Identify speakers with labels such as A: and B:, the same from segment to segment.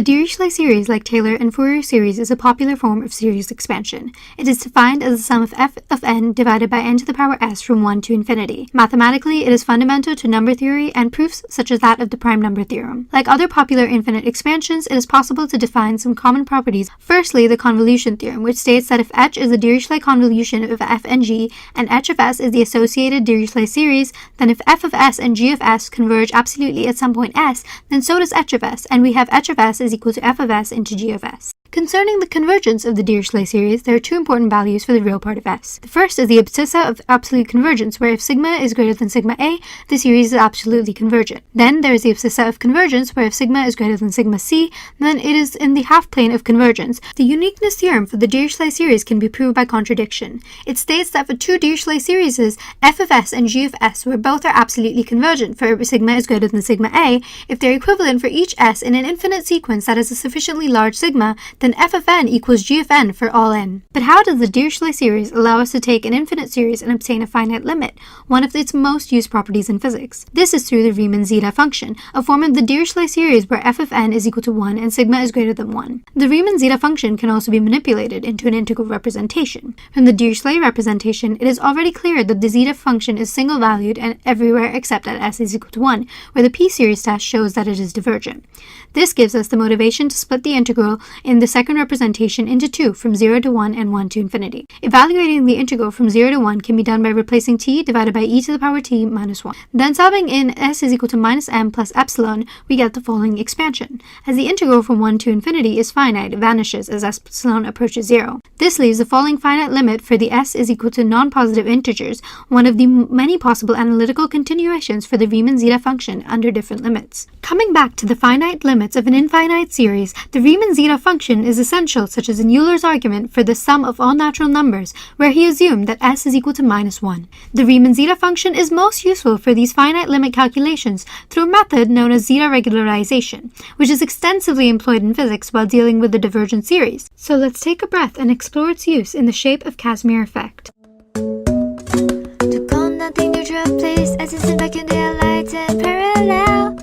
A: The Dirichlet series, like Taylor and Fourier series, is a popular form of series expansion. It is defined as the sum of f of n divided by n to the power s from 1 to infinity. Mathematically, it is fundamental to number theory and proofs such as that of the prime number theorem. Like other popular infinite expansions, it is possible to define some common properties. Firstly, the convolution theorem, which states that if H is the Dirichlet convolution of f and g, and H of s is the associated Dirichlet series, then if f of s and g of s converge absolutely at some point s, then so does H of s, and we have H of s is equal to f of s into g of s. Concerning the convergence of the Dirichlet series, there are two important values for the real part of S. The first is the abscissa of absolute convergence, where if sigma is greater than sigma a, the series is absolutely convergent. Then there is the abscissa of convergence, where if sigma is greater than sigma c, then it is in the half-plane of convergence. The uniqueness theorem for the Dirichlet series can be proved by contradiction. It states that for two Dirichlet series, f of s and g of s, where both are absolutely convergent, for sigma is greater than sigma a, if they're equivalent for each s in an infinite sequence that has a sufficiently large sigma, then f of n equals g of n for all n. But how does the Dirichlet series allow us to take an infinite series and obtain a finite limit, one of its most used properties in physics? This is through the Riemann zeta function, a form of the Dirichlet series where f of n is equal to 1 and sigma is greater than 1. The Riemann zeta function can also be manipulated into an integral representation. From the Dirichlet representation, it is already clear that the zeta function is single-valued and everywhere except at s is equal to 1, where the p-series test shows that it is divergent. This gives us the motivation to split the integral in the second representation into two, from 0 to 1 and 1 to infinity. Evaluating the integral from 0 to 1 can be done by replacing t divided by e to the power t minus 1. Then solving in s is equal to minus m plus epsilon, we get the following expansion. As the integral from 1 to infinity is finite, it vanishes as epsilon approaches 0. This leaves the following finite limit for the s is equal to non-positive integers, one of the many possible analytical continuations for the Riemann zeta function under different limits. Coming back to the finite limits of an infinite series, the Riemann zeta function is essential, such as in Euler's argument for the sum of all natural numbers, where he assumed that s is equal to minus 1. The Riemann zeta function is most useful for these finite limit calculations through a method known as zeta regularization, which is extensively employed in physics while dealing with the divergent series. So let's take a breath and explore its use in the shape of Casimir effect.
B: To go nothing neutral place as it's in vacuum they are light and parallel.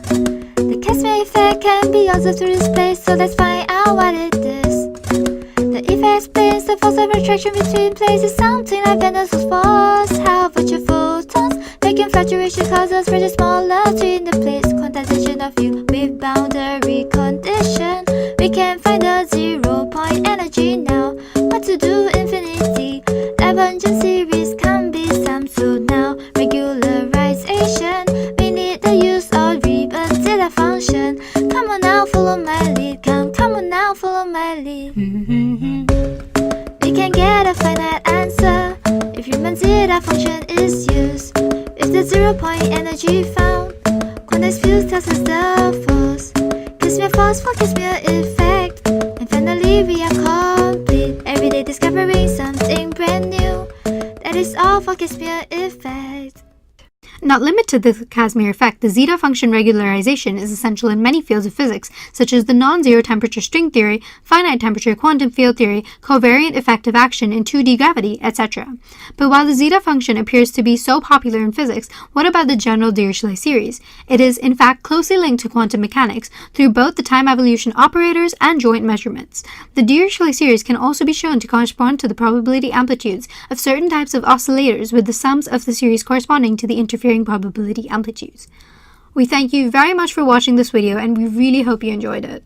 B: The Casimir effect can be observed through this place, so let's find out what it is. The effect explains the force of attraction between places, something like Venus's force. How virtual photons making fluctuation causes very smaller between the plates. Quantization of U with boundary condition. We can find the 0-point energy now. What to do infinity? Divergent series can be summed, so now regularization. We need the use of Riemann zeta function. Come on now, follow my lead. Come on now, follow my lead. We can get a finite answer if Riemann zeta function is used. If the 0-point energy found, quantized field tells us the force. Casimir force for Casimir effect. And finally we are complete. Every day discovering something brand new. That is all for Casimir effect.
A: Not limited to the Casimir effect, the zeta function regularization is essential in many fields of physics, such as the non-zero temperature string theory, finite temperature quantum field theory, covariant effective action in 2D gravity, etc. But while the zeta function appears to be so popular in physics, what about the general Dirichlet series? It is, in fact, closely linked to quantum mechanics through both the time evolution operators and joint measurements. The Dirichlet series can also be shown to correspond to the probability amplitudes of certain types of oscillators, with the sums of the series corresponding to the interfering probability amplitudes. We thank you very much for watching this video, and we really hope you enjoyed it.